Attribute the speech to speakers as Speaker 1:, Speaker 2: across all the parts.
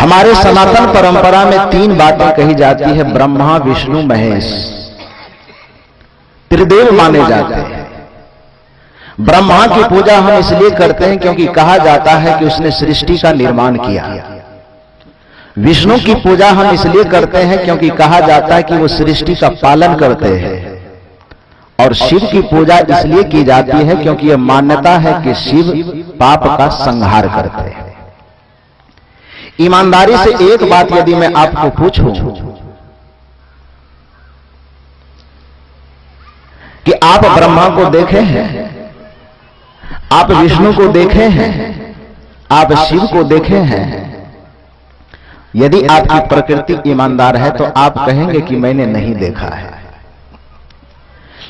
Speaker 1: हमारे सनातन परंपरा में तीन बातें कही जाती है, ब्रह्मा विष्णु महेश, त्रिदेव माने जाते हैं। ब्रह्मा की पूजा हम इसलिए करते हैं क्योंकि कहा जाता है कि उसने सृष्टि का निर्माण किया। विष्णु की पूजा हम इसलिए करते हैं क्योंकि कहा जाता है कि वो सृष्टि का पालन करते हैं। और शिव की पूजा इसलिए की जाती है क्योंकि यह मान्यता है कि शिव पाप का संहार करते हैं। ईमानदारी से एक बात यदि मैं आपको पूछूं कि आप ब्रह्मा को देखे हैं, आप विष्णु को देखे हैं, आप शिव को देखे हैं, यदि आपकी प्रकृति ईमानदार है तो आप कहेंगे कि मैंने नहीं देखा है।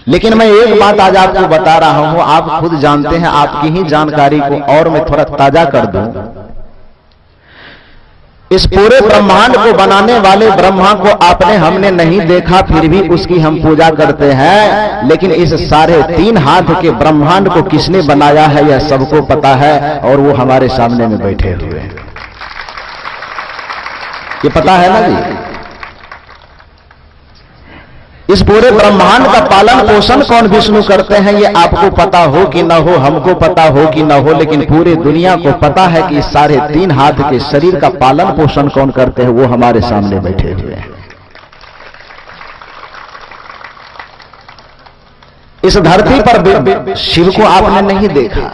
Speaker 1: लेकिन मैं एक बात आज आपको बता रहा हूं, आप खुद जानते हैं, आपकी ही जानकारी को और मैं थोड़ा ताजा कर दूं। इस पूरे ब्रह्मांड को बनाने वाले ब्रह्मा को आपने हमने नहीं देखा, फिर भी उसकी हम पूजा करते हैं। लेकिन इस सारे 3 हाथ के ब्रह्मांड को किसने बनाया है यह सबको पता है, और वो हमारे सामने में बैठे हुए हैं। ये पता है ना जी? इस पूरे ब्रह्मांड का पालन पोषण कौन विष्णु करते हैं ये आपको पता हो कि ना हो, हमको पता हो कि ना हो, लेकिन पूरे दुनिया को पता है कि इस सारे 3 हाथ के शरीर का पालन पोषण कौन करते हैं, वो हमारे सामने बैठे हुए हैं। इस धरती पर शिव को आपने नहीं देखा,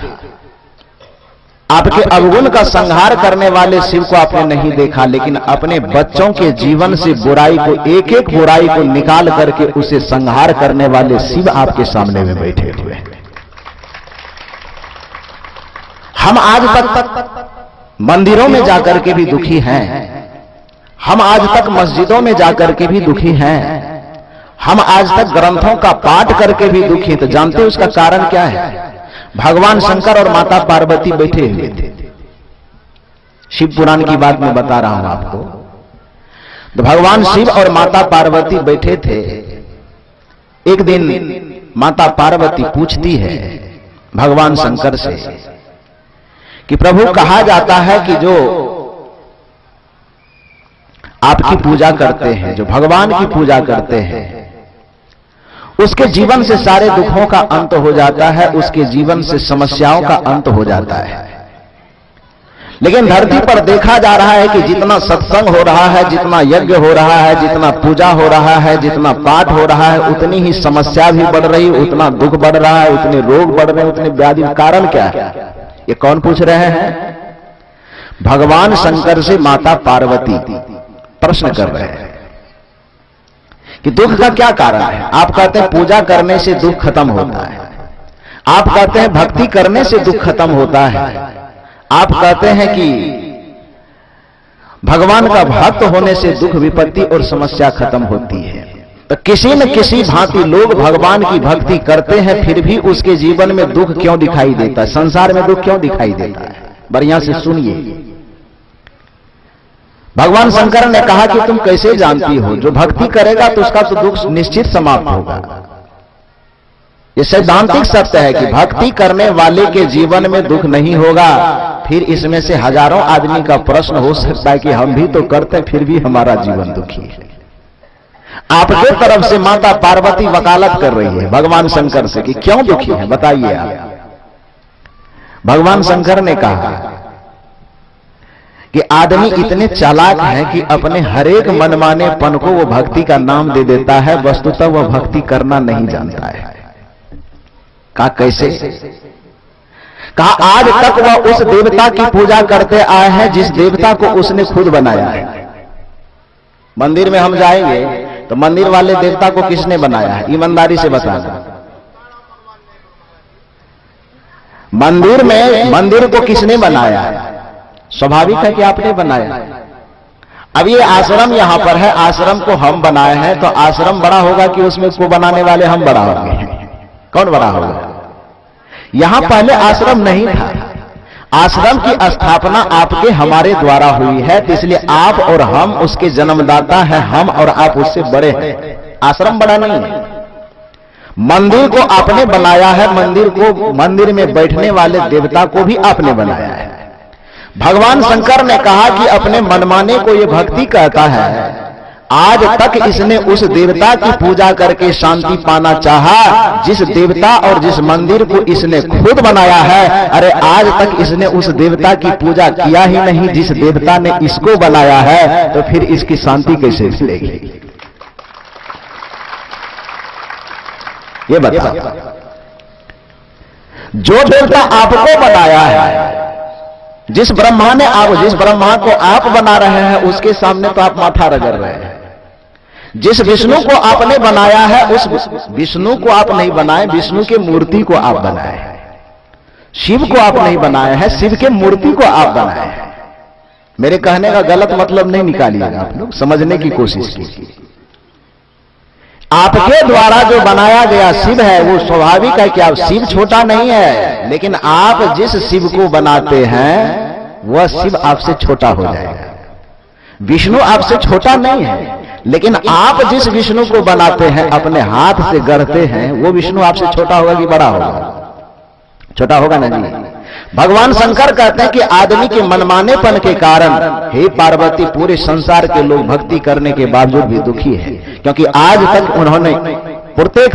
Speaker 1: आपके अवगुण का संहार करने वाले शिव को आपने नहीं देखा, लेकिन अपने बच्चों के जीवन से बुराई को, एक एक बुराई को निकाल करके उसे संहार करने वाले शिव आपके सामने में बैठे हुए हैं। हम आज तक मंदिरों में जाकर के भी दुखी हैं, हम आज तक मस्जिदों में जाकर के भी दुखी हैं, हम आज तक ग्रंथों का पाठ करके भी दुखी हैं। तो जानते हैं उसका कारण क्या है? भगवान शंकर और माता पार्वती बैठे हुए थे। शिव पुराण की बात मैं बता रहा हूं आपको। तो भगवान शिव और माता पार्वती बैठे थे। एक दिन माता पार्वती पूछती है भगवान शंकर से कि प्रभु, कहा जाता है कि जो आपकी पूजा करते हैं, जो भगवान की पूजा करते हैं, उसके जीवन से सारे दुखों का अंत हो जाता है, उसके जीवन से समस्याओं का अंत हो जाता है। लेकिन धरती पर देखा जा रहा है कि जितना सत्संग हो रहा है, जितना यज्ञ हो रहा है, जितना पूजा हो रहा है, जितना पाठ हो रहा है, उतनी ही समस्या भी बढ़ रही, उतना दुख बढ़ रहा है, उतने रोग बढ़ रहे हैं, उतने व्याधि। कारण क्या है? ये कौन पूछ रहे हैं? भगवान शंकर से माता पार्वती प्रश्न कर रहे हैं कि दुख का क्या कारण है। आप कहते हैं पूजा करने से दुख खत्म होता है, आप कहते हैं भक्ति करने से दुख खत्म होता है, आप कहते हैं कि भगवान का भक्त होने से दुख विपत्ति और समस्या खत्म होती है। तो किसी न किसी भांति लोग भगवान की भक्ति करते हैं, फिर भी उसके जीवन में दुख क्यों दिखाई देता है, संसार में दुख क्यों दिखाई देता है? बढ़िया से सुनिए। भगवान शंकर ने कहा कि तुम कैसे जानती हो, जो भक्ति करेगा तो उसका तो दुख निश्चित समाप्त होगा। यह सैद्धांतिक सत्य है कि भक्ति करने वाले के जीवन में दुख नहीं होगा। फिर इसमें से हजारों आदमी का प्रश्न हो सकता है कि हम भी तो करते फिर भी हमारा जीवन दुखी है। आपके तरफ से माता पार्वती वकालत कर रही है भगवान शंकर से कि क्यों दुखी है, बताइए आप। भगवान शंकर ने कहा कि आदमी इतने चालाक है कि अपने हरेक मनमानेपन को वो भक्ति का नाम दे देता है, वस्तुतः वह भक्ति करना नहीं जानता है। कहा कैसे? कहा आज तक वह उस देवता की पूजा करते आए हैं जिस देवता को उसने खुद बनाया है। मंदिर में हम जाएंगे तो मंदिर वाले देवता को किसने बनाया है? ईमानदारी से बताना। मंदिर में मंदिर को किसने बनाया है? स्वाभाविक है कि आपने बनाया। अब ये आश्रम यहां पर है, आश्रम को हम बनाए हैं, तो आश्रम बड़ा होगा कि उसमें को बनाने वाले हम बड़ा होंगे? कौन बड़ा होगा? यहां पहले आश्रम नहीं था, आश्रम की स्थापना आपके हमारे द्वारा हुई है, तो इसलिए आप और हम उसके जन्मदाता हैं, हम और आप उससे बड़े हैं। आश्रम बड़ा नहीं है। मंदिर को आपने बनाया है, मंदिर में बैठने वाले देवता को भी आपने बनाया है। भगवान शंकर ने कहा कि अपने मनमाने को ये भक्ति कहता है, आज तक इसने उस देवता की पूजा करके शांति पाना चाहा जिस देवता और जिस मंदिर को इसने खुद बनाया है। अरे आज तक इसने उस देवता की पूजा किया ही नहीं जिस देवता ने इसको बनाया है, तो फिर इसकी शांति कैसे मिलेगी? ये बताओ। जो देवता आपको बनाया है, जिस ब्रह्मा को आप बना रहे हैं, उसके सामने तो आप माथा रगड़ रहे हैं। जिस विष्णु को आपने बनाया है, उस विष्णु को आप नहीं बनाए, विष्णु के मूर्ति को आप बनाए हैं। शिव को आप नहीं बनाया है, शिव के मूर्ति को आप बनाए हैं। मेरे कहने का गलत मतलब नहीं निकालिएगा, आप लोग समझने की कोशिश कीजिए। आपके द्वारा जो बनाया गया शिव है वो स्वाभाविक है कि आप शिव छोटा नहीं है, लेकिन आप जिस शिव को बनाते हैं वह शिव आपसे छोटा हो जाएगा। विष्णु आपसे छोटा नहीं है, लेकिन आप जिस विष्णु को बनाते हैं, अपने हाथ से गढ़ते हैं, वो विष्णु आपसे छोटा होगा कि बड़ा होगा? छोटा होगा ना जी। भगवान शंकर कहते हैं कि आदमी के मनमानेपन के कारण हे पार्वती, पूरे संसार के लोग भक्ति करने के बावजूद भी दुखी है, क्योंकि आज तक उन्होंने प्रत्येक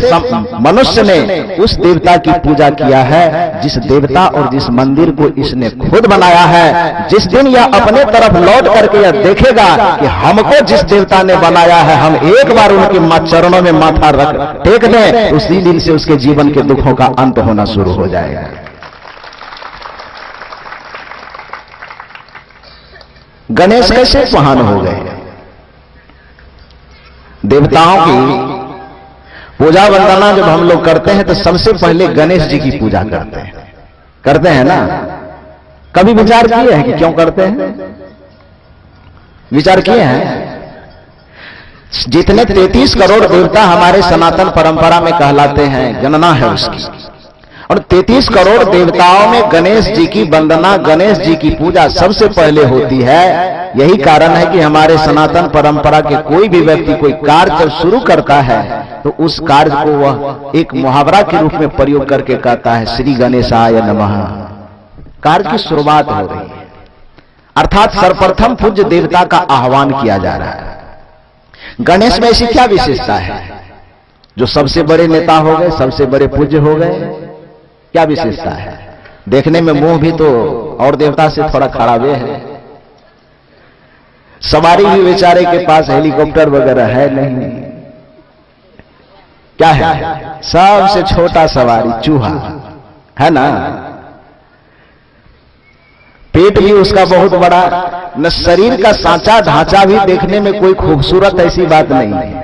Speaker 1: मनुष्य ने उस देवता की पूजा किया है जिस देवता और जिस मंदिर को इसने खुद बनाया है। जिस दिन यह अपने तरफ लौट करके यह देखेगा कि हमको जिस देवता ने बनाया है, हम एक बार उनके चरणों में माथा रख टेक दें, उसी दिन से उसके जीवन के दुखों का अंत होना शुरू हो जाएगा। गणेश कैसे महान हो गए? देवताओं की पूजा वंदना जब हम लोग करते हैं तो सबसे पहले गणेश जी की पूजा करते हैं ना। कभी विचार किए हैं कि क्यों करते हैं? विचार किए हैं? जितने 33 करोड़ देवता हमारे सनातन परंपरा में कहलाते हैं, गणना है उसकी, और 33 करोड़ देवताओं में गणेश जी की वंदना, गणेश जी की पूजा सबसे पहले होती है। यही कारण है कि हमारे सनातन परंपरा के कोई भी व्यक्ति कोई कार्य जब शुरू करता है तो उस कार्य को वह एक मुहावरा के रूप में प्रयोग करके कहता है, श्री गणेशाय नमः। कार्य की शुरुआत हो रही है, अर्थात सर्वप्रथम पूज्य देवता का आह्वान किया जा रहा है। गणेश में ऐसी क्या विशेषता है? जो सबसे बड़े नेता हो गए, सबसे बड़े पूज्य हो गए, क्या विशेषता है? देखने में मुंह भी तो और देवता से थोड़ा खराबे है, सवारी भी बेचारे के पास हेलीकॉप्टर वगैरह है नहीं। क्या है? सबसे छोटा सवारी चूहा है ना। पेट भी उसका बहुत बड़ा न, शरीर का सांचा ढांचा भी देखने में कोई खूबसूरत ऐसी बात नहीं है।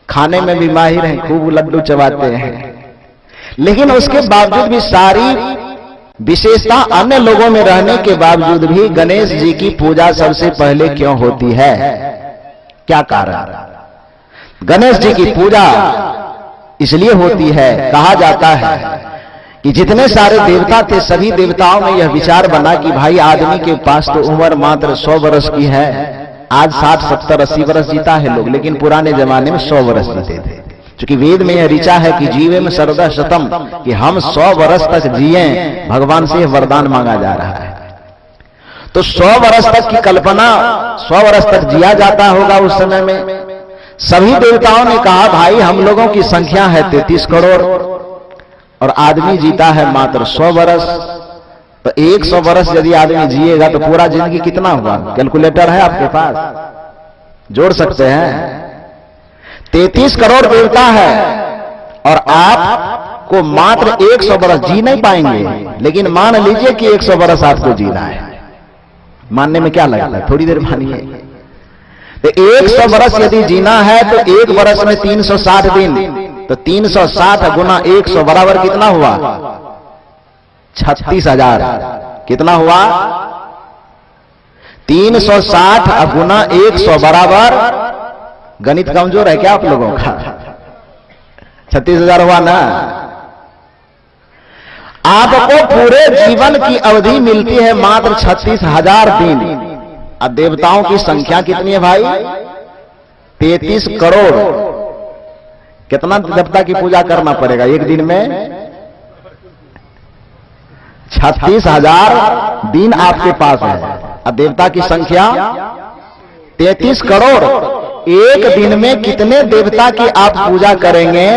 Speaker 1: खाने में भी माहिर है, खूब लड्डू चबाते हैं, लेकिन उसके बावजूद भी सारी विशेषता अन्य लोगों में रहने के बावजूद भी गणेश जी की पूजा सबसे पहले क्यों होती है? क्या कारण? गणेश जी की पूजा इसलिए होती है, कहा जाता है कि जितने सारे देवता थे सभी देवताओं में यह विचार बना कि भाई आदमी के पास तो उम्र मात्र 100 वर्ष की है। आज 60, 70, 80 वर्ष जीता है लोग, लेकिन पुराने जमाने में 100 वर्ष जीते थे। क्योंकि वेद में यह ऋचा है कि जीवे में सर्वदा शतम, कि हम 100 वर्ष तक जिए। भगवान से वरदान मांगा जा रहा है। तो 100 वर्ष तक की कल्पना, 100 वर्ष तक जिया जाता होगा उस समय में। सभी देवताओं ने कहा भाई हम लोगों की संख्या है 33 करोड़ और आदमी जीता है मात्र 100 वर्ष, तो 100 वर्ष यदि आदमी जिएगा तो पूरा जिंदगी कितना होगा? कैलकुलेटर है आपके पास, जोड़ सकते हैं। 33 करोड़ देवता है और आपको मात्र 100 वर्ष जी नहीं पाएंगे, लेकिन मान लीजिए कि 100 वर्ष आपको जीना है। मानने में क्या लगता है? थोड़ी देर मानिए। तो 100 वर्ष यदि जीना है तो एक वर्ष में 360 दिन, तो 360 गुना 100 बराबर कितना हुआ? 36,000। कितना हुआ? 360 गुना 100 बराबर, गणित कमजोर है क्या आप लोगों का? 36,000 हुआ ना। आपको पूरे जीवन की अवधि मिलती है मात्र 36,000 दिन। अब देवताओं की संख्या कितनी है भाई? 33 करोड़। कितना देवता की पूजा करना पड़ेगा एक दिन में? 36,000 दिन आपके पास है और देवता की संख्या 33 करोड़। एक दिन में कितने देवता की आप पूजा करेंगे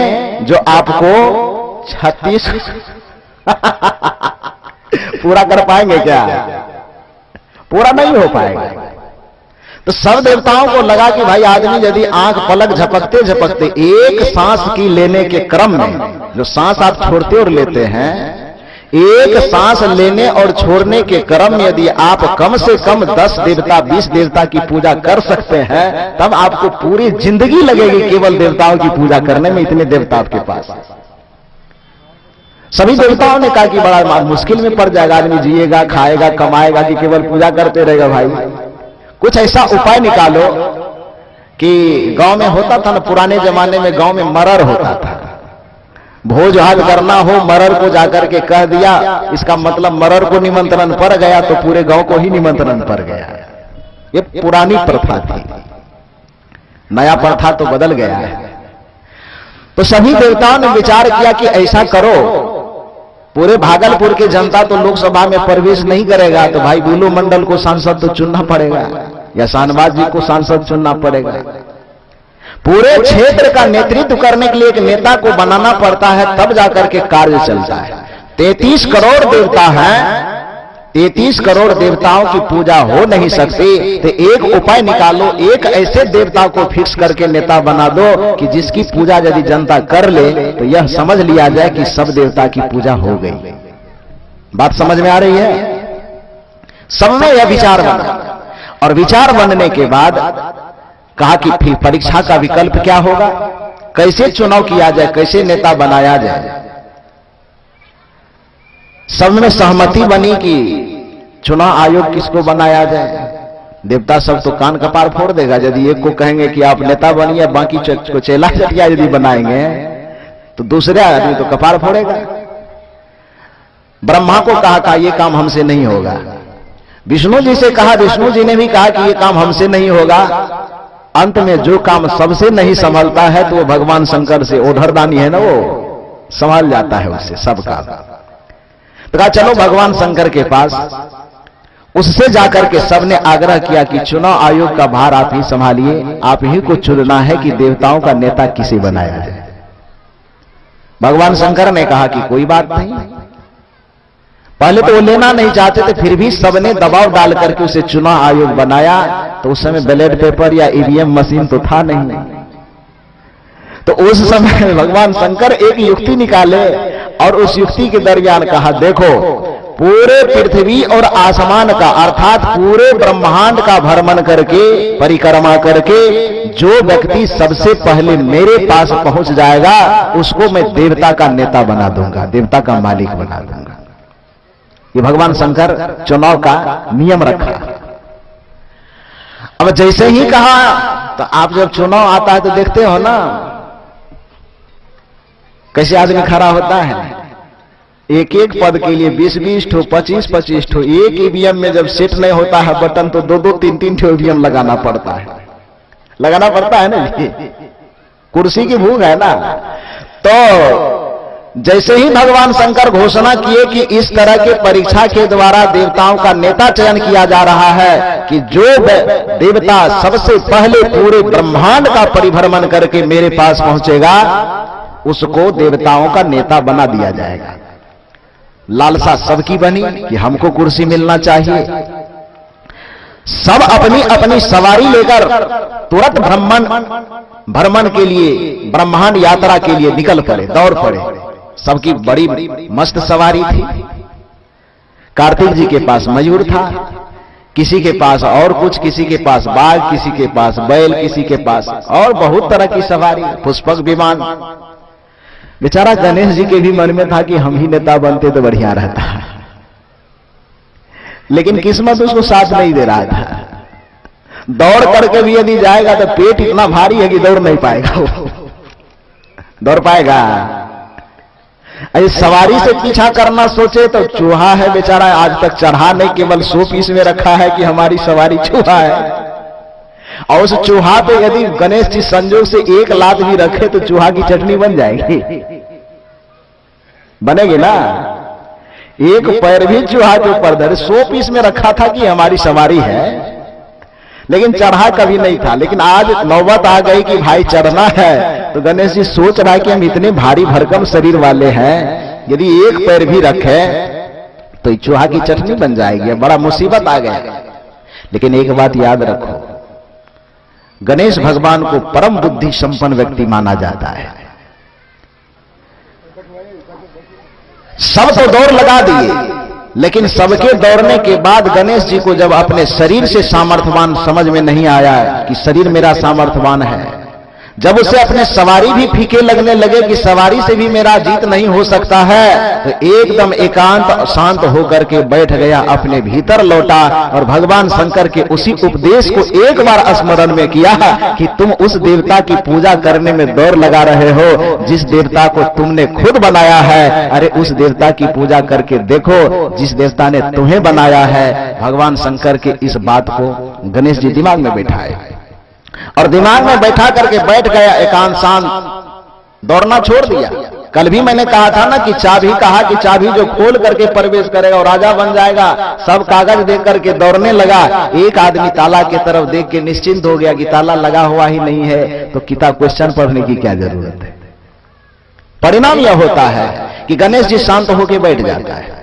Speaker 1: जो आपको 36 पूरा कर पाएंगे क्या? पूरा नहीं हो पाएगा। तो सब देवताओं को लगा कि भाई आदमी यदि आंख पलक झपकते झपकते एक सांस की लेने के क्रम में, जो सांस आप छोड़ते और लेते हैं, एक सांस लेने और छोड़ने के क्रम में यदि आप कम से कम 10 देवता 20 देवता की पूजा कर सकते हैं, तब आपको पूरी जिंदगी लगेगी केवल देवताओं की पूजा करने में। इतने देवता आपके पास। सभी देवताओं ने कहा कि बड़ा मुश्किल में पड़ जाएगा, आदमी जिएगा, खाएगा, कमाएगा कि केवल पूजा करते रहेगा। भाई कुछ ऐसा उपाय निकालो कि गांव में होता था ना, पुराने जमाने में गांव में मरर होता था। भोज भात करना हो, मरर को जाकर के कह दिया, इसका मतलब मरर को निमंत्रण पड़ गया तो पूरे गांव को ही निमंत्रण पड़ गया। ये पुरानी प्रथा थी, नया प्रथा तो बदल गया है। तो सभी देवताओं ने विचार किया कि ऐसा करो, पूरे भागलपुर की जनता तो लोकसभा में प्रवेश नहीं करेगा, तो भाई बुलू मंडल को सांसद तो चुनना पड़ेगा या शाहनवाज जी को सांसद चुनना पड़ेगा। पूरे क्षेत्र का नेतृत्व करने के लिए एक नेता को बनाना पड़ता है, तब जाकर के कार्य चलता है। 33 करोड़ देवता हैं, 33 करोड़ देवताओं की पूजा हो नहीं सकती, तो एक उपाय निकालो, एक ऐसे देवता को फिक्स करके नेता बना दो कि जिसकी पूजा यदि जनता कर ले तो यह समझ लिया जाए कि सब देवता की पूजा हो गई। बात समझ में आ रही है? सब में यह विचार बना, और विचार बनने के बाद कहा कि फिर परीक्षा का विकल्प क्या होगा, कैसे चुनाव किया जाए, कैसे नेता बनाया जाए। सब में सहमति बनी कि चुनाव आयोग किसको बनाया जाए। देवता सब तो कान कपार फोड़ देगा यदि एक को कहेंगे कि आप नेता बनिए, बाकी को चेला चटिया यदि बनाएंगे तो दूसरे आदमी तो कपार फोड़ेगा। ब्रह्मा को कहा यह काम हमसे नहीं होगा। विष्णु जी से कहा, विष्णु जी ने भी कहा कि यह काम हमसे नहीं होगा। अंत में जो काम सबसे नहीं संभलता है तो वो भगवान शंकर से, ओढ़रदानी है ना, वो संभाल जाता है उससे सब काम। तो कहा चलो भगवान शंकर के पास, उससे जाकर के सबने आग्रह किया कि चुनाव आयोग का भार आप ही संभालिए, आप ही को चुनना है कि देवताओं का नेता किसे बनाया जाए। भगवान शंकर ने कहा कि कोई बात नहीं। पहले तो वो लेना नहीं चाहते थे, फिर भी सबने दबाव डाल करके उसे चुनाव आयोग बनाया। तो उस समय बैलेट पेपर या ईवीएम मशीन तो था नहीं। तो उस समय भगवान शंकर एक युक्ति निकाले और उस युक्ति के दरमियान कहा, देखो पूरे पृथ्वी और आसमान का, अर्थात पूरे ब्रह्मांड का भ्रमण करके, परिक्रमा करके जो व्यक्ति सबसे पहले मेरे पास पहुंच जाएगा उसको मैं देवता का नेता बना दूंगा, देवता का मालिक बना दूंगा। ये भगवान शंकर चुनाव का नियम रखा। अब जैसे ही कहा, तो आप जब चुनाव आता है तो देखते हो ना कैसे आदमी खड़ा होता है। एक एक पद के लिए 20-20 ठो, 25-25 ठो, एक ईवीएम में जब सेट नहीं होता है बटन तो 2-2, 3-3 ठो ईवीएम लगाना पड़ता है। लगाना पड़ता है ना, कुर्सी की भूख है ना। तो जैसे ही भगवान शंकर घोषणा किए कि इस तरह के परीक्षा के द्वारा देवताओं का नेता चयन किया जा रहा है कि जो देवता सबसे पहले पूरे ब्रह्मांड का परिभ्रमण करके मेरे पास पहुंचेगा उसको देवताओं का नेता बना दिया जाएगा। लालसा सबकी बनी कि हमको कुर्सी मिलना चाहिए। सब अपनी अपनी सवारी लेकर तुरंत भ्रमण के लिए, ब्रह्मांड यात्रा के लिए निकल पड़े, दौड़ पड़े। सबकी बड़ी मस्त सवारी थी। कार्तिक जी के पास मयूर था, किसी के पास और कुछ, किसी के पास बाघ, किसी के पास बैल, किसी के पास और बहुत तरह की सवारी, पुष्पक विमान। बेचारा गणेश जी के भी मन में था कि हम ही नेता बनते तो बढ़िया रहता, लेकिन किस्मत उसको साथ नहीं दे रहा था। दौड़ करके भी यदि जाएगा तो पेट इतना भारी है कि दौड़ नहीं पाएगा वो। दौड़ पाएगा? अरे सवारी से पीछा करना सोचे तो चूहा है बेचारा, आज तक चढ़ा नहीं, केवल 100 पीस में रखा है कि हमारी सवारी चूहा है। और उस चूहा पे यदि गणेश जी संजोग से एक लात भी रखे तो चूहा की चटनी बन जाएगी, बनेगी ना। एक पैर भी चूहा के ऊपर धरे, 100 पीस में रखा था कि हमारी सवारी है, लेकिन चढ़ा कभी नहीं था। लेकिन आज नौबत आ गई कि भाई चढ़ना है, तो गणेश जी सोच रहा है कि हम इतने भारी भरकम शरीर वाले हैं, यदि एक पैर भी रखे तो चूहा की चटनी बन जाएगी, बड़ा मुसीबत आ गया। लेकिन एक बात याद रखो, गणेश भगवान को परम बुद्धि संपन्न व्यक्ति माना जाता है। सब तो दौड़ लगा दिए, लेकिन सबके दौड़ने के बाद गणेश जी को जब अपने शरीर से सामर्थ्यवान समझ में नहीं आया कि शरीर मेरा सामर्थ्यवान है, जब उसे अपने सवारी भी फीके लगने लगे कि सवारी से भी मेरा जीत नहीं हो सकता है, तो एकदम एकांत शांत होकर के बैठ गया, अपने भीतर लौटा और भगवान शंकर के उसी उपदेश को एक बार स्मरण में किया कि तुम उस देवता की पूजा करने में दौड़ लगा रहे हो जिस देवता को तुमने खुद बनाया है। अरे उस देवता की पूजा करके देखो जिस देवता ने तुम्हें बनाया है। भगवान शंकर के इस बात को गणेश जी दिमाग में बैठाए और दिमाग में बैठा करके बैठ गया, एकांत शांत, दौड़ना छोड़ दिया। कल भी मैंने कहा था ना कि चाबी, कहा कि चाबी जो खोल करके प्रवेश करेगा और राजा बन जाएगा। सब कागज देख करके दौड़ने लगा। एक आदमी ताला की तरफ देख के निश्चिंत हो गया कि ताला लगा हुआ ही नहीं है, तो किताब क्वेश्चन पढ़ने की क्या जरूरत है। परिणाम यह होता है कि गणेश जी शांत होकर बैठ जाता है।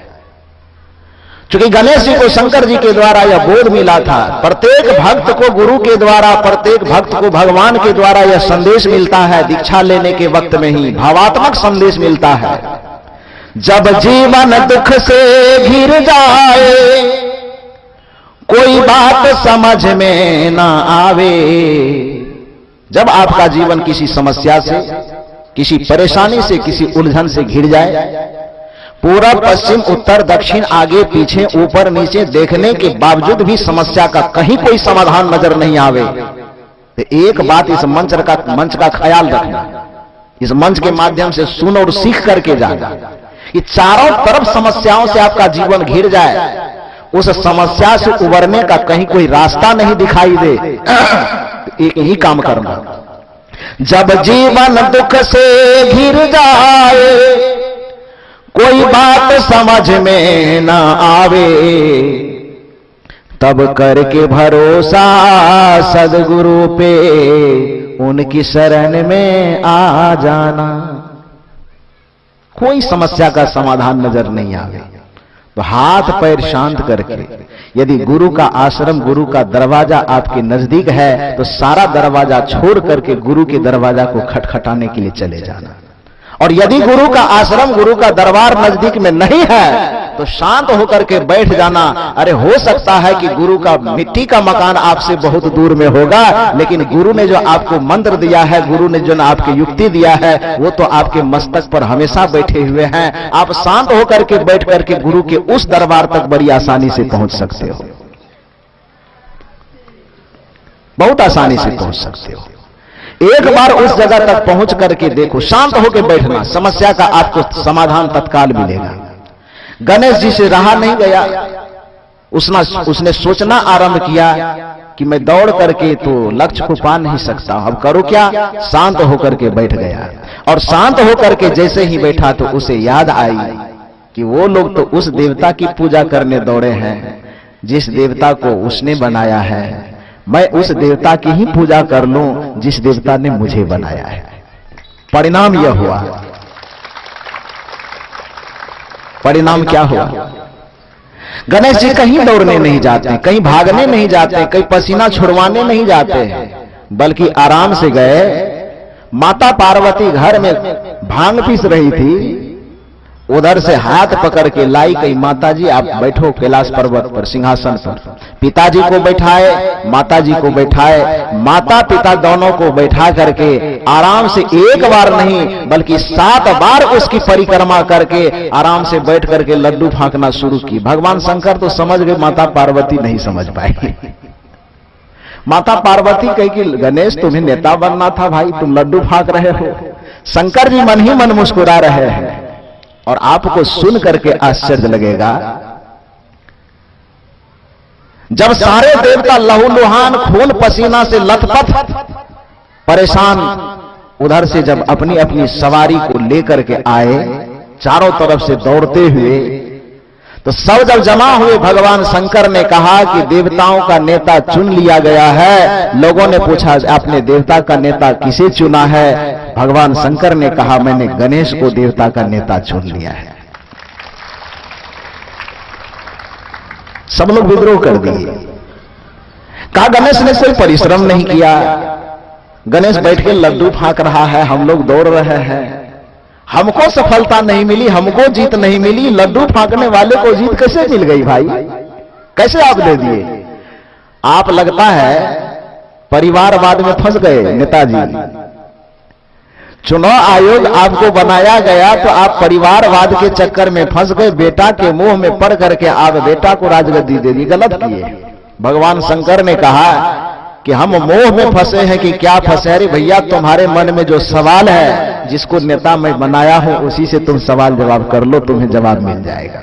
Speaker 1: क्योंकि गणेश जी को शंकर जी के द्वारा यह बोध मिला था, प्रत्येक भक्त को गुरु के द्वारा, प्रत्येक भक्त को भगवान के द्वारा यह संदेश मिलता है। दीक्षा लेने के वक्त में ही भावात्मक संदेश मिलता है। जब जीवन दुख से घिर जाए, कोई बात समझ में ना आवे, जब आपका जीवन किसी समस्या से, किसी परेशानी से, किसी उलझन से घिर जाए, पूरब पश्चिम उत्तर दक्षिण आगे पीछे ऊपर नीचे देखने के बावजूद भी समस्या का कहीं कोई समाधान नजर नहीं आवे, तो एक बात इस मंच का ख्याल रखना, इस मंच के माध्यम से सुन और सीख करके जाना कि चारों तरफ समस्याओं से आपका जीवन घिर जाए, उस समस्या से उबरने का कहीं कोई रास्ता नहीं दिखाई दे, एक ही काम करना। जब जीवन दुख से घिर जाए, कोई बात समझ में ना आवे, तब करके भरोसा सदगुरु पे, उनकी शरण में आ जाना। कोई समस्या का समाधान नजर नहीं आवे तो हाथ पैर शांत करके, यदि गुरु का आश्रम, गुरु का दरवाजा आपके नजदीक है, तो सारा दरवाजा छोड़ करके गुरु के दरवाजा को खटखटाने के लिए चले जाना। और यदि गुरु का आश्रम, गुरु का दरबार नजदीक में नहीं है, तो शांत होकर के बैठ जाना। अरे हो सकता है कि गुरु का मिट्टी का मकान आपसे बहुत दूर में होगा, लेकिन गुरु ने जो आपको मंत्र दिया है, गुरु ने जो आपकी युक्ति दिया है, वो तो आपके मस्तक पर हमेशा बैठे हुए हैं। आप शांत होकर के बैठ करके गुरु के उस दरबार तक बड़ी आसानी से पहुंच सकते हो, बहुत आसानी से पहुंच सकते हो। एक बार उस जगह तक पहुंच करके देखो, शांत होकर बैठना, समस्या का आपको समाधान तत्काल मिलेगा। गणेश जी से रहा नहीं गया, उसने सोचना आरंभ किया कि मैं दौड़ करके तो लक्ष्य को पा नहीं सकता, अब करो क्या। शांत होकर के बैठ गया, और शांत होकर के जैसे ही बैठा तो उसे याद आई कि वो लोग तो उस देवता की पूजा करने दौड़े हैं जिस देवता को उसने बनाया है। मैं उस देवता की ही पूजा कर लूं जिस देवता ने मुझे बनाया है। परिणाम यह हुआ, परिणाम क्या हुआ? गणेश जी कहीं दौड़ने नहीं जाते, कहीं भागने नहीं जाते, कहीं पसीना छुड़वाने नहीं जाते, बल्कि आराम से गए। माता पार्वती घर में भांग पीस रही थी, उधर से हाथ पकड़ के लाई, कही माता जी आप बैठो कैलाश पर्वत पर सिंहासन पर। पिताजी को बैठाए, माताजी को बैठाए, माता पिता दोनों को बैठा करके आराम से एक बार नहीं बल्कि 7 बार उसकी परिक्रमा करके आराम से बैठ करके लड्डू फांकना शुरू की। भगवान शंकर तो समझ गए, माता पार्वती नहीं समझ पाई। माता पार्वती कही कि गणेश तुम्हें नेता बनना था भाई, तुम लड्डू फांक रहे हो। शंकर जी मन ही मन मुस्कुरा रहे हैं, और आपको सुन करके आश्चर्य लगेगा, जब सारे देवता लहूलुहान खून पसीना से लथपथ परेशान उधर से जब अपनी अपनी सवारी को लेकर के आए, चारों तरफ से दौड़ते हुए, तो सब जब जमा हुए, भगवान शंकर ने कहा कि देवताओं का नेता चुन लिया गया है। लोगों ने पूछा आपने देवता का नेता किसे चुना है? भगवान शंकर ने कहा मैंने गणेश को देवता का नेता चुन लिया है। सब लोग विद्रोह कर दिए। कहा गणेश ने कोई परिश्रम नहीं किया, गणेश बैठ के लड्डू फांक रहा है, हम लोग दौड़ रहे हैं, हमको सफलता नहीं मिली, हमको जीत नहीं मिली, लड्डू फांकने वाले को जीत कैसे मिल गई भाई? कैसे आप दे दिए? आप लगता है परिवारवाद में फंस गए नेताजी। चुनाव आयोग आपको बनाया गया तो आप परिवारवाद के चक्कर में फंस गए, बेटा के मुंह में पड़ करके आप बेटा को राजगद्दी दे दी। गलत किए। भगवान शंकर ने कहा कि हम मोह में फंसे हैं कि क्या फंसे? अरे भैया तुम्हारे मन में जो सवाल है, जिसको नेता मैं बनाया हूं उसी से तुम सवाल जवाब कर लो, तुम्हें जवाब मिल जाएगा।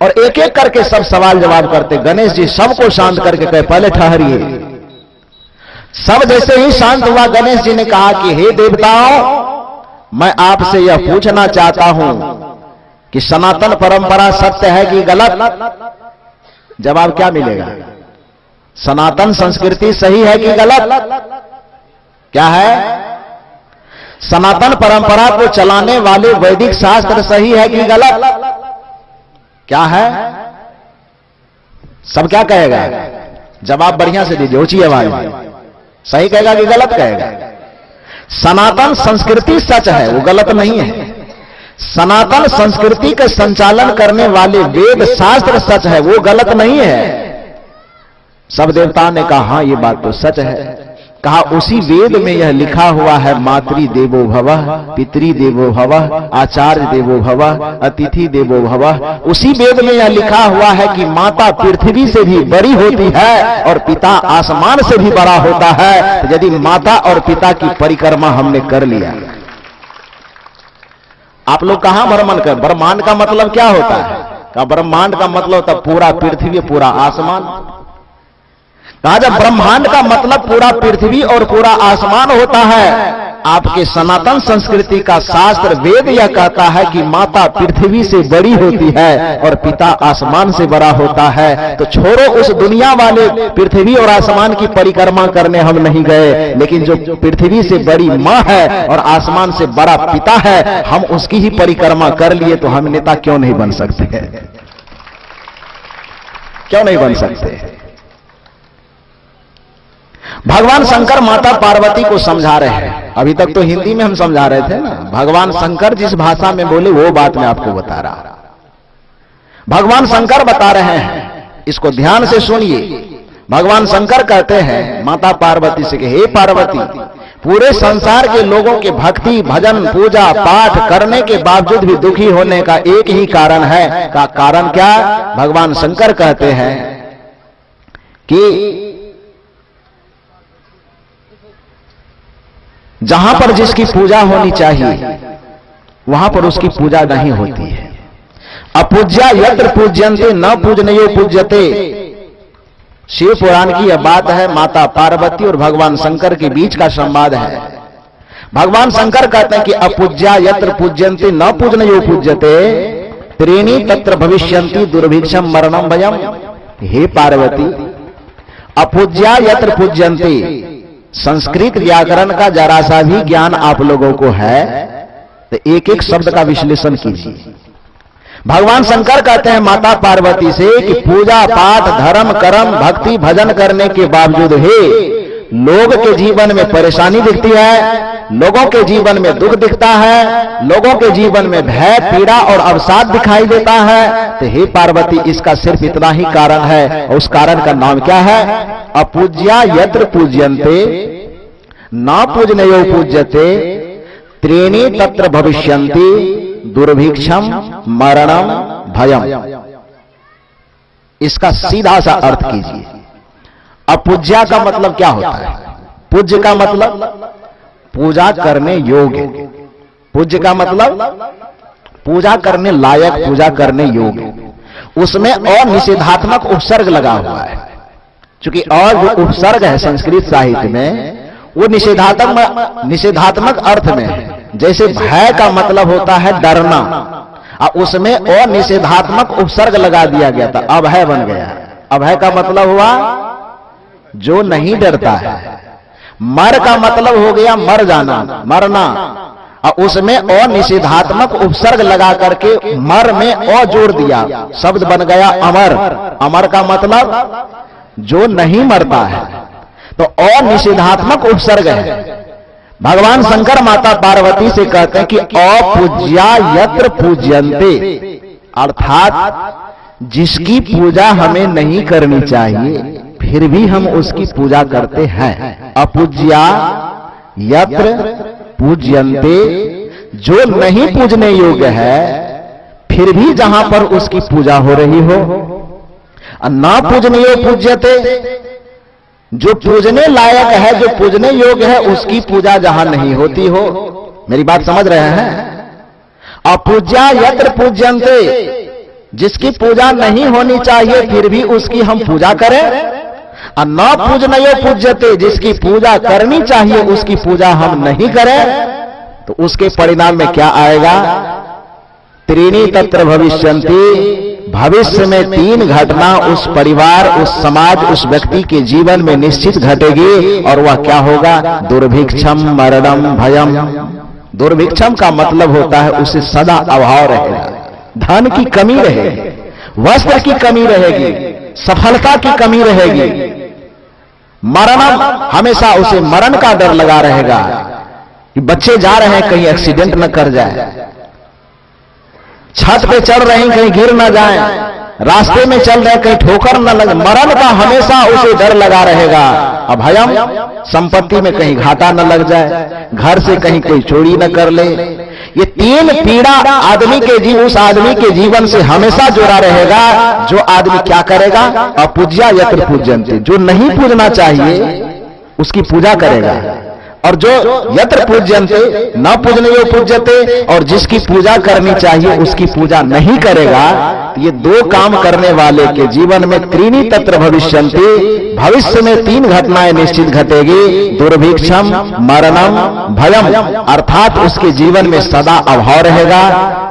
Speaker 1: और एक एक करके सब सवाल जवाब करते। गणेश जी सबको शांत करके कहे पहले ठहरिए। सब जैसे ही शांत हुआ, गणेश जी ने कहा कि हे देवताओं, मैं आपसे यह पूछना चाहता हूं कि सनातन परंपरा सत्य है कि गलत? जवाब क्या मिलेगा? सनातन संस्कृति सही है कि गलत? क्या है? सनातन परंपरा को चलाने वाले वैदिक शास्त्र सही है कि गलत? क्या है? सब क्या कहेगा? जवाब बढ़िया से दीजिए, ऊंची आवाज में। सही कहेगा कि गलत कहेगा? सनातन संस्कृति सच है, वो गलत नहीं है। सनातन संस्कृति का संचालन करने वाले वेद शास्त्र सच है, वो गलत नहीं है। सब देवताओं ने कहा हाँ ये बात तो सच है। कहा उसी वेद में यह लिखा हुआ है मातृ देवो भवः, पितृ देवो भवः, आचार्य देवो भवः, अतिथि देवो भवः। उसी वेद में यह लिखा हुआ है कि माता पृथ्वी से भी बड़ी होती है और पिता आसमान से भी बड़ा होता है। तो यदि माता और पिता की परिक्रमा हमने कर लिया, आप लोग कहां भ्रमण कर? ब्रह्मांड का मतलब क्या होता है? का ब्रह्मांड का मतलब होता पूरा पृथ्वी, पूरा आसमान। कहा जब ब्रह्मांड का मतलब पूरा पृथ्वी और पूरा आसमान होता है, आपके सनातन संस्कृति का शास्त्र वेद यह कहता है कि माता पृथ्वी से बड़ी होती है और पिता आसमान से बड़ा होता है। तो छोड़ो उस दुनिया वाले पृथ्वी और आसमान की परिक्रमा करने हम नहीं गए, लेकिन जो पृथ्वी से बड़ी मां है और आसमान से बड़ा पिता है, हम उसकी ही परिक्रमा कर लिए। तो हम नेता क्यों नहीं बन सकते? क्यों नहीं बन सकते? भगवान शंकर माता पार्वती को समझा रहे हैं। अभी तक तो हिंदी में हम समझा रहे थे ना, भगवान शंकर जिस भाषा में बोले वो बात मैं आपको बता रहा। भगवान शंकर बता रहे हैं, इसको ध्यान से सुनिए। भगवान शंकर कहते हैं माता पार्वती से कि हे पार्वती, पूरे संसार के लोगों के भक्ति भजन पूजा पाठ करने के बावजूद भी दुखी होने का एक ही कारण है। का कारण क्या? भगवान शंकर कहते हैं कि जहां पर जिसकी पूजा होनी चाहिए वहां पर उसकी पूजा नहीं होती है। अपूज्या यत्र पूज्यन्ते न पूजनीयो पूज्यते। शिव पुराण की यह बात है। माता पार्वती और भगवान शंकर के बीच का संवाद है। भगवान शंकर कहते हैं कि अपूज्या यत्र पूज्यन्ते न पूजनीयो पूज्यते त्रीणि तत्र भविष्यन्ति दुर्भिक्षम मरणम भयम। हे पार्वती, अपूज्या यत्र पूज्यन्ते, संस्कृत व्याकरण का जरा सा भी ज्ञान आप लोगों को है तो एक एक शब्द का विश्लेषण कीजिए। भगवान शंकर कहते हैं माता पार्वती से कि पूजा पाठ धर्म कर्म भक्ति भजन करने के बावजूद ही लोग के जीवन में परेशानी दिखती है, लोगों के जीवन में दुख दिखता है, लोगों के जीवन में भय पीड़ा और अवसाद दिखाई देता है। तो हे पार्वती, इसका सिर्फ इतना ही कारण है और उस कारण का नाम क्या है? अपूज्या यत्र पूज्यन्ते न पूजनीयो पूज्यते त्रीणि तत्र भविष्यन्ति दुर्भिक्षम मरणम भयम। इसका सीधा सा अर्थ कीजिए। अपूज्या का मतलब क्या होता है? पूज्य का मतलब पूजा करने योग्य, पूज्य का मतलब पूजा करने लायक, पूजा करने योग्य। उसमें और निषेधात्मक उपसर्ग लगा हुआ है, क्योंकि और जो उपसर्ग है संस्कृत साहित्य में वो निषेधात्मक अर्थ में है। जैसे भय का मतलब होता है डरना। और उसमें अनिषेधात्मक उपसर्ग लगा दिया गया था, अभय बन गया। अभय का मतलब हुआ जो नहीं डरता है। मर का मतलब हो गया मर जाना, मरना, और उसमें अनिषेधात्मक उपसर्ग लगा करके मर में अ जोड़ दिया, शब्द बन गया अमर। अमर का मतलब जो नहीं मरता है, तो अनिषेधात्मक उपसर्ग है। भगवान शंकर माता पार्वती से कहते हैं कि अपूज्या यत्र पूज्यन्ते, अर्थात जिसकी पूजा हमें नहीं करनी चाहिए फिर भी हम उसकी पूजा करते हैं। अपूज्या यत्र पूज्यन्ते, जो नहीं पूजने योग्य है फिर भी जहां पर उसकी पूजा हो रही हो। न पूजनीय पूज्यते, जो पूजने लायक है, जो पूजने योग्य है, उसकी पूजा जहां नहीं होती हो। मेरी बात समझ रहे हैं? अपूज्या यत्र पूज्यन्ते, जिसकी पूजा नहीं होनी चाहिए फिर भी उसकी हम पूजा करें। और न पूजनीय पूज्यते, जिसकी पूजा करनी चाहिए उसकी पूजा हम नहीं करें, तो उसके परिणाम में क्या आएगा? त्रीणि तत्र भविष्यन्ति, भविष्य में तीन घटना उस परिवार, उस समाज, उस व्यक्ति के जीवन में निश्चित घटेगी। और वह क्या होगा? दुर्भिक्षम मरणम भयम। दुर्भिक्षम का मतलब होता है उसे सदा अभाव रहेगा, धन की कमी रहेगी, वस्त्र की कमी रहेगी, सफलता की कमी रहेगी। मरणम, हमेशा उसे मरण का डर लगा रहेगा कि बच्चे जा रहे हैं कहीं एक्सीडेंट न कर जाए, छत पे चढ़ रहे हैं कहीं गिर न जाए, रास्ते में चल रहे कहीं ठोकर न लगे। मरण का हमेशा उसे डर लगा रहेगा। अभयम, संपत्ति में कहीं घाटा न लग जाए, घर से कहीं कोई चोरी न कर ले। ये तीन पीड़ा आदमी के उस आदमी के जीवन से हमेशा जुड़ा रहेगा। जो आदमी क्या करेगा? अपूज्या यत्र पूज्यन्ते, जो नहीं पूजना चाहिए उसकी पूजा करेगा। और जो यत्र पूज्यन्ते न पूजनीय पूज्यते, और जिसकी पूजा करनी चाहिए उसकी पूजा नहीं करेगा। ये दो काम करने वाले के जीवन में त्रीणि तत्र भविष्यन्ति, भविष्य में तीन घटनाएं निश्चित घटेगी। दुर्भिक्षम मरणम भयम, अर्थात उसके जीवन में सदा अभाव रहेगा,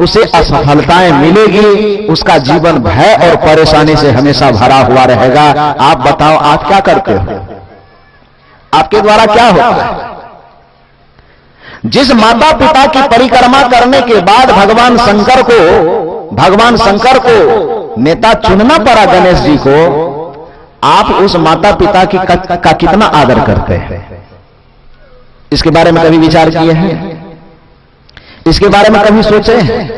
Speaker 1: उसे असफलताएं मिलेगी, उसका जीवन भय और परेशानी से हमेशा भरा हुआ रहेगा। आप बताओ, आप क्या करते हो? आपके द्वारा क्या होता है? जिस माता पिता की परिक्रमा करने के बाद भगवान शंकर को नेता चुनना पड़ा गणेश जी को, आप उस माता पिता का कितना आदर करते हैं? इसके बारे में कभी विचार किए हैं? इसके बारे में कभी सोचे हैं?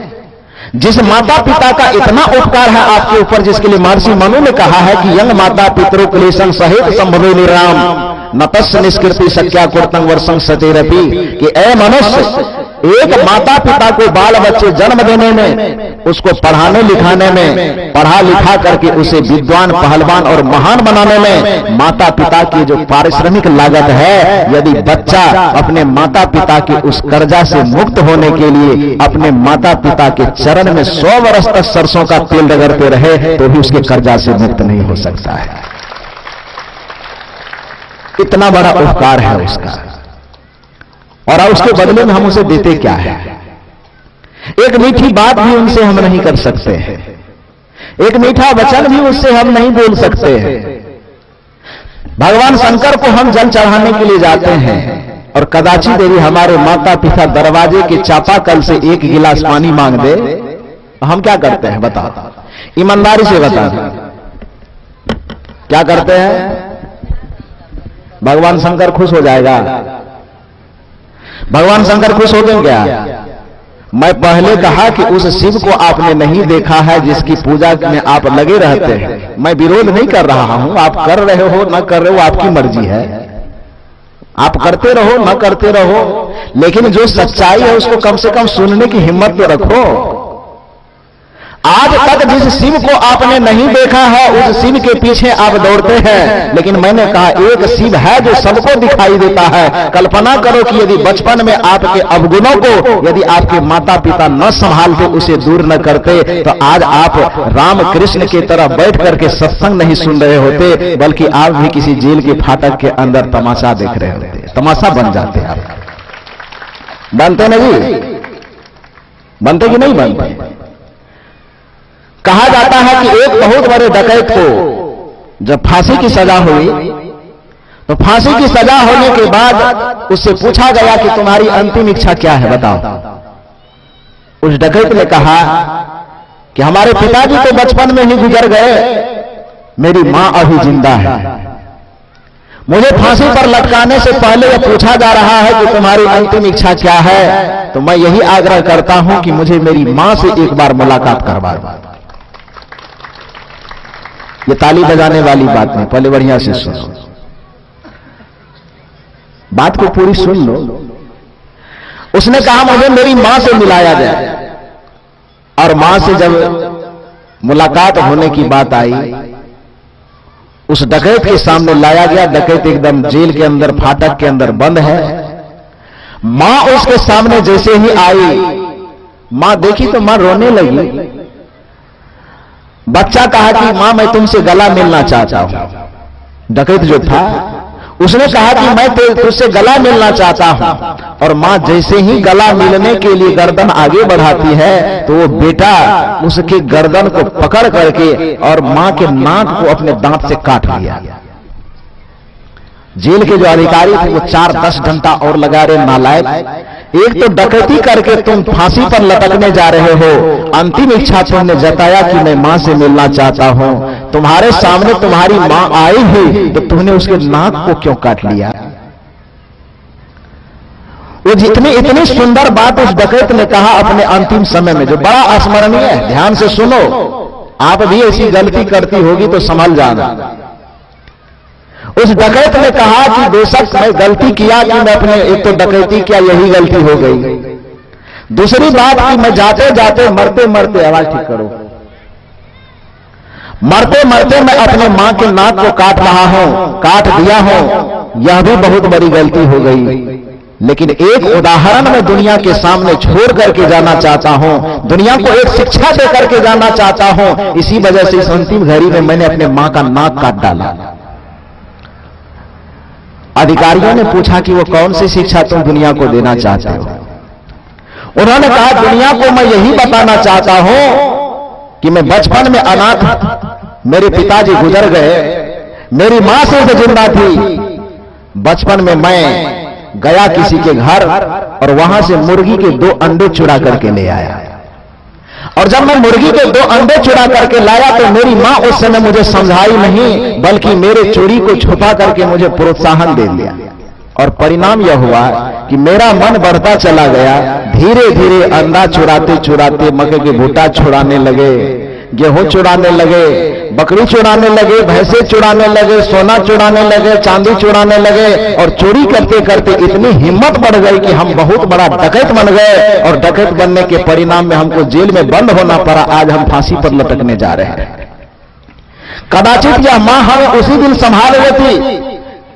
Speaker 1: जिस माता पिता का इतना उपकार है आपके ऊपर, जिसके लिए महर्षि मनु ने कहा है कि यंग माता पितरो क्लेशं सहित संभवे निराम नतस्य निष्कृति शक्या कुर्तंग वर्षं सतेरपि, कि ऐ मनुष्य, एक माता पिता को बाल बच्चे जन्म देने में, उसको पढ़ाने लिखाने में, पढ़ा लिखा करके उसे विद्वान, पहलवान और महान बनाने में माता पिता की जो पारिश्रमिक लागत है, यदि बच्चा अपने माता पिता के उस कर्जा से मुक्त होने के लिए अपने माता पिता के चरण में 100 वर्ष तक सरसों का तेल रगड़ते रहे तो भी उसके कर्जा से मुक्त नहीं हो सकता है। इतना बड़ा उपकार है उसका, और उसके बदले में हम उसे देते क्या है? एक मीठी बात भी उनसे हम नहीं कर सकते हैं, एक मीठा वचन भी उससे हम नहीं बोल सकते हैं। भगवान शंकर को हम जल चढ़ाने के लिए जाते हैं और कदाचित यदि हमारे माता पिता दरवाजे के चापाकल से एक गिलास पानी मांग दे, हम क्या करते हैं? बताओ, ईमानदारी से बता, क्या करते हैं? भगवान शंकर खुश हो जाएगा? भगवान शंकर खुश होते हैं क्या? मैं पहले कहा कि उस शिव को आपने नहीं देखा है जिसकी पूजा में आप लगे रहते हैं। मैं विरोध नहीं कर रहा हूं, आप कर रहे हो न कर रहे हो आपकी मर्जी है, आप करते रहो न करते रहो, लेकिन जो सच्चाई है उसको कम से कम सुनने की हिम्मत तो रखो। आज तक जिस शिव को आपने नहीं देखा है उस शिव के पीछे आप दौड़ते हैं, लेकिन मैंने कहा एक शिव है जो सबको दिखाई देता है। कल्पना करो कि यदि बचपन में आपके अवगुणों को यदि आपके माता पिता न संभालते, उसे दूर न करते, तो आज आप राम कृष्ण की तरह बैठ करके सत्संग नहीं सुन रहे होते, बल्कि आप भी किसी जेल के फाटक के अंदर तमाशा देख रहे होते। तमाशा बन जाते आप। बनते नहीं? बनते कि नहीं बनते? कहा जाता है कि एक बहुत बड़े डकैत को जब फांसी की सजा हुई तो फांसी की सजा होने के बाद उससे पूछा गया कि तुम्हारी अंतिम इच्छा क्या है, बताओ। उस डकैत ने कहा कि हमारे पिताजी तो बचपन में ही गुजर गए, मेरी मां अभी जिंदा है। मुझे फांसी पर लटकाने से पहले यह पूछा जा रहा है कि तुम्हारी अंतिम इच्छा क्या है, तो मैं यही आग्रह करता हूं कि मुझे मेरी मां से एक बार मुलाकात करवा दो। ये ताली बजाने वाली बात नहीं, पहले बढ़िया से सुनो, बात को पूरी सुन लो। उसने कहा मुझे मेरी मां से मिलाया जाए, और मां से जब मुलाकात होने की बात आई, उस डकैत के सामने लाया गया। डकैत एकदम जेल के अंदर, फाटक के अंदर बंद है। मां उसके सामने जैसे ही आई, मां देखी तो मां रोने लगी। बच्चा कहा कि मां मैं तुमसे गला मिलना चाहता हूं। डकैत जो था उसने कहा कि मैं तुझसे गला मिलना चाहता हूं, और मां जैसे ही गला मिलने के लिए गर्दन आगे बढ़ाती है तो वो बेटा उसके गर्दन को पकड़ करके और मां के नाक को अपने दांत से काट लिया। जेल के जो अधिकारी थे वो 4-10 घंटा और लगा रहे, नालायक, एक तो डकैती करके तुम फांसी पर लटकने जा रहे हो, अंतिम इच्छा तुमने जताया कि मैं मां से मिलना चाहता हूं, तुम्हारे सामने तुम्हारी मां आई ही तो तुमने उसके नाक को क्यों काट लिया। वो इतनी सुंदर बात उस डकैत ने कहा अपने अंतिम समय में, जो बड़ा अस्मरणीय है। ध्यान से सुनो, आप भी ऐसी गलती करती होगी तो संभल जाना। उस डकैत ने कहा कि बेशक मैं गलती किया कि मैं अपने, एक तो डकैती किया यही गलती हो गई, दूसरी बात कि मैं जाते जाते मरते मरते, आवाज ठीक करो, मरते मरते मैं अपने मां के नाक को काट रहा हूं, काट दिया हूं, यह भी बहुत बड़ी गलती हो गई। लेकिन एक उदाहरण मैं दुनिया के सामने छोड़ करके जाना चाहता हूं, दुनिया को एक शिक्षा दे करके जाना चाहता हूं। इसी वजह से इस अंतिम घड़ी में मैंने अपने मां का नाक काट डाला। अधिकारियों ने पूछा कि वो कौन सी शिक्षा तुम दुनिया को देना चाहते हो। उन्होंने कहा दुनिया को मैं यही बताना चाहता हूं कि मैं बचपन में अनाथ, मेरे पिताजी गुजर गए, मेरी मां सिर्फ जिंदा थी। बचपन में मैं गया किसी के घर और वहां से मुर्गी के 2 अंडे चुरा करके ले आया, और जब मैं मुर्गी के 2 अंडे चुरा करके लाया तो मेरी मां उस समय मुझे समझाई नहीं, बल्कि मेरे चोरी को छुपा करके मुझे प्रोत्साहन दे दिया। और परिणाम यह हुआ कि मेरा मन बढ़ता चला गया। धीरे धीरे अंडा चुराते चुराते मक्के के भुट्टा चुराने लगे, गेहूं चुराने लगे, बकरी चुराने लगे, भैंसे चुराने लगे, सोना चुराने लगे, चांदी चुराने लगे, और चोरी करते करते इतनी हिम्मत बढ़ गई कि हम बहुत बड़ा डकैत बन गए, और डकैत बनने के परिणाम में हमको जेल में बंद होना पड़ा। आज हम फांसी पर लटकने जा रहे हैं। कदाचित यह मां हमें उसी दिन संभाल लेती,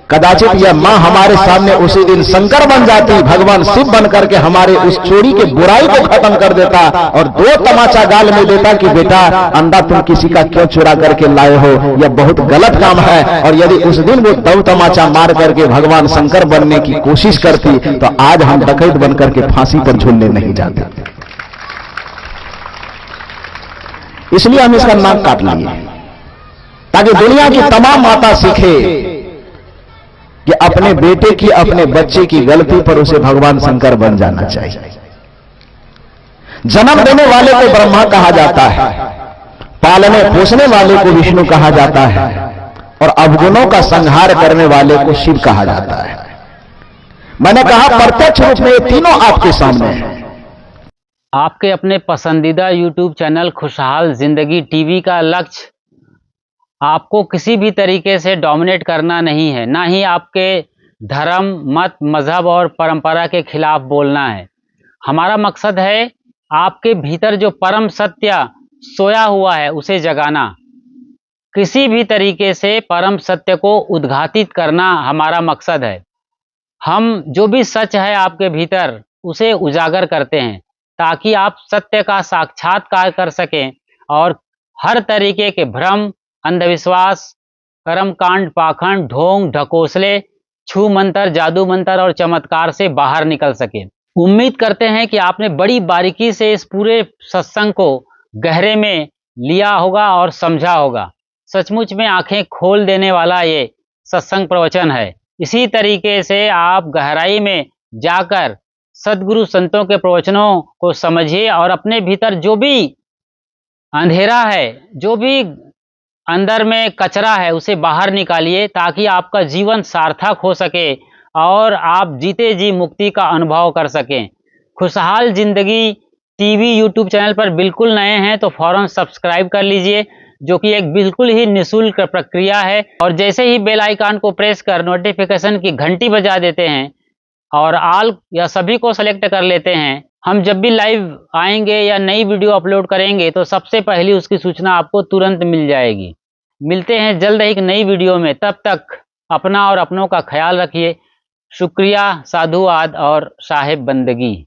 Speaker 1: कदाचित यह मां हमारे सामने उसी दिन शंकर बन जाती, भगवान शिव बन करके हमारे उस चोरी के बुराई को खत्म कर देता और 2 तमाचा गाल में देता कि बेटा अंडा तुम किसी का क्यों चुरा करके लाए हो, यह बहुत गलत काम है। और यदि उस दिन वो 2 तमाचा मार करके भगवान शंकर बनने की कोशिश करती तो आज हम डकैत बन करके फांसी पर झूलने नहीं जाते। इसलिए हम इसका नाक काट लिए, ताकि दुनिया की तमाम माता सीखे कि अपने बेटे की, अपने बच्चे की गलती पर उसे भगवान शंकर बन जाना चाहिए। जन्म देने वाले को ब्रह्मा कहा जाता है, पालने पोसने वाले को विष्णु कहा जाता है, और अवगुणों का संहार करने वाले को शिव कहा जाता है। मैंने कहा प्रत्यक्ष रूप में ये तीनों आपके सामने हैं।
Speaker 2: आपके अपने पसंदीदा YouTube चैनल खुशहाल जिंदगी टीवी का लक्ष्य आपको किसी भी तरीके से डोमिनेट करना नहीं है, ना ही आपके धर्म, मत, मजहब और परंपरा के खिलाफ बोलना है। हमारा मकसद है आपके भीतर जो परम सत्य सोया हुआ है उसे जगाना, किसी भी तरीके से परम सत्य को उद्घाटित करना हमारा मकसद है। हम जो भी सच है आपके भीतर उसे उजागर करते हैं ताकि आप सत्य का साक्षात्कार कर सकें और हर तरीके के भ्रम, अंधविश्वास, कर्मकांड, पाखंड, ढोंग, ढकोसले, छू मंत्र, जादू मंत्र और चमत्कार से बाहर निकल सके। उम्मीद करते हैं कि आपने बड़ी बारीकी से इस पूरे सत्संग को गहरे में लिया होगा और समझा होगा। सचमुच में आंखें खोल देने वाला ये सत्संग प्रवचन है। इसी तरीके से आप गहराई में जाकर सद्गुरु संतों के प्रवचनों को समझिए और अपने भीतर जो भी अंधेरा है, जो भी अंदर में कचरा है, उसे बाहर निकालिए ताकि आपका जीवन सार्थक हो सके और आप जीते जी मुक्ति का अनुभव कर सकें। खुशहाल जिंदगी टीवी यूट्यूब चैनल पर बिल्कुल नए हैं तो फौरन सब्सक्राइब कर लीजिए, जो कि एक बिल्कुल ही निःशुल्क प्रक्रिया है। और जैसे ही बेल आइकन को प्रेस कर नोटिफिकेशन की घंटी बजा देते हैं और ऑल या सभी को सेलेक्ट कर लेते हैं, हम जब भी लाइव आएंगे या नई वीडियो अपलोड करेंगे तो सबसे पहले उसकी सूचना आपको तुरंत मिल जाएगी। मिलते हैं जल्द ही एक नई वीडियो में, तब तक अपना और अपनों का ख्याल रखिए। शुक्रिया, साधुवाद और साहेब बंदगी।